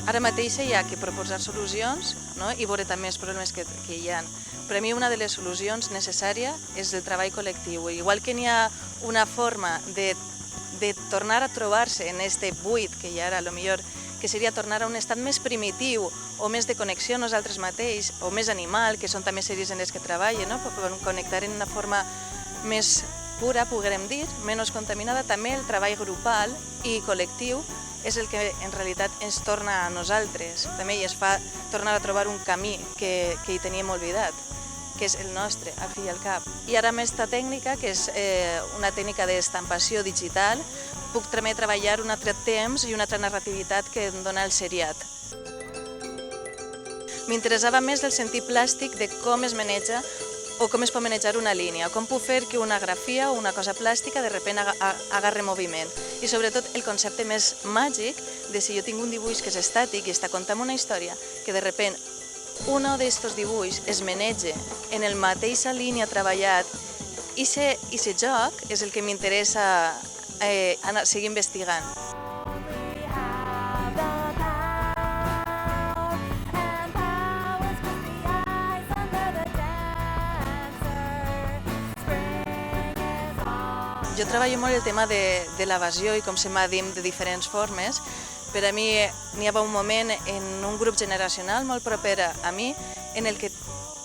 ara mateix hi ha que proposar solucions, no? I veure també els problemes que hi ha. Per a mi una de les solucions necessàries és el treball col·lectiu. Igual que n'hi ha una forma de tornar a trobar-se en este buit que hi ha ara, millor que seria tornar a un estat més primitiu o més de connexió amb nosaltres mateix, o més animal, que són també sèries en les que treballen, no? Per connectar en una forma més pura, podrem dir, menys contaminada. També el treball grupal i col·lectiu és el que en realitat ens torna a nosaltres, també, i es fa tornar a trobar un camí que hi teníem oblidat, que és el nostre, al fi i al cap. I ara amb aquesta tècnica, que és una tècnica d'estampació digital, puc també treballar un altre temps i una altra narrativitat que em dona el seriat. M'interessava més el sentit plàstic de com es maneja o com es pot manejar una línia, com puc fer que una grafia o una cosa plàstica de sobte agarre moviment. I sobretot el concepte més màgic de si jo tinc un dibuix que és estàtic i està contant una història, que de sobte un d'aquests dibuixos es maneja en la mateixa línia treballat, i aquest joc és el que m'interessa seguir investigant. Jo treballo molt el tema de l'evasió i com se m'ha dit de diferents formes. Per a mi n'hi havia un moment en un grup generacional molt proper a mi en el que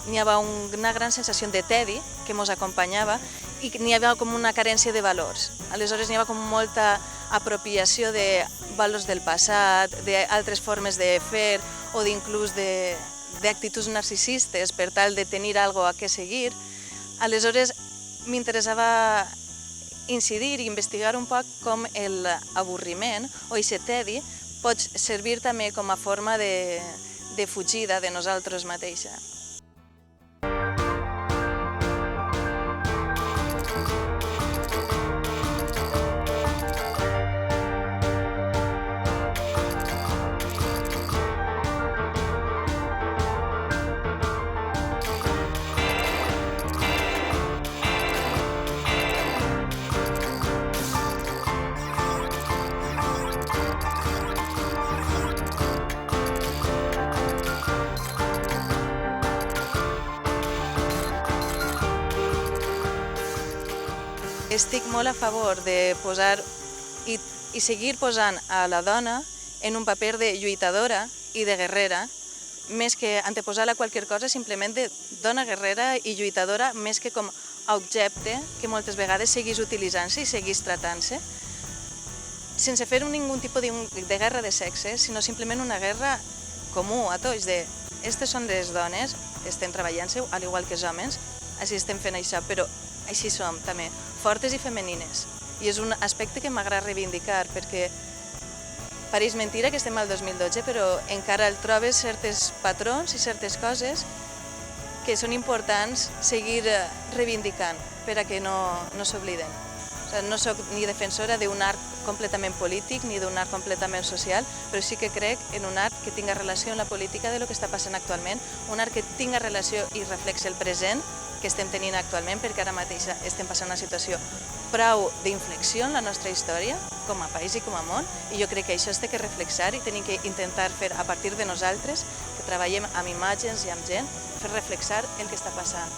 n'hi havia una gran sensació de tedi que ens acompanyava i n'hi havia com una carència de valors. Aleshores n'hi havia com molta apropiació de valors del passat, d'altres formes de fer o d'inclús d'actituds narcisistes per tal de tenir alguna cosa a què seguir. Aleshores m'interessava incidir i investigar un poc com l'avorriment o aquest tedi pot servir també com a forma de fugida de nosaltres mateixes. Estic molt a favor de posar i seguir posant a la dona en un paper de lluitadora i de guerrera, més que anteposar-la a qualsevol cosa, simplement de dona guerrera i lluitadora, més que com a objecte que moltes vegades seguís utilitzant-se i seguís tratant-se, sense fer ningun tipus de guerra de sexe, sinó simplement una guerra comú a tots, de aquestes són les dones, estem treballant-se, al igual que els homes, així estem fent això, però així som també, fortes i femenines. I és un aspecte que m'agrada reivindicar, perquè pareix mentira que estem al 2012, però encara el trobes certs patrons i certes coses que són importants seguir reivindicant per a que no s'obliden. No soc ni defensora d'un art completament polític ni d'un art completament social, però sí que crec en un art que tinga relació amb la política de lo que està passant actualment, un art que tinga relació i reflexa el present que estem tenint actualment, perquè ara mateix estem passant una situació prou d'inflexió en la nostra història, com a país i com a món, i jo crec que això es té que reflexar i tenim que intentar fer, a partir de nosaltres, que treballem amb imatges i amb gent, fer reflexar el que està passant.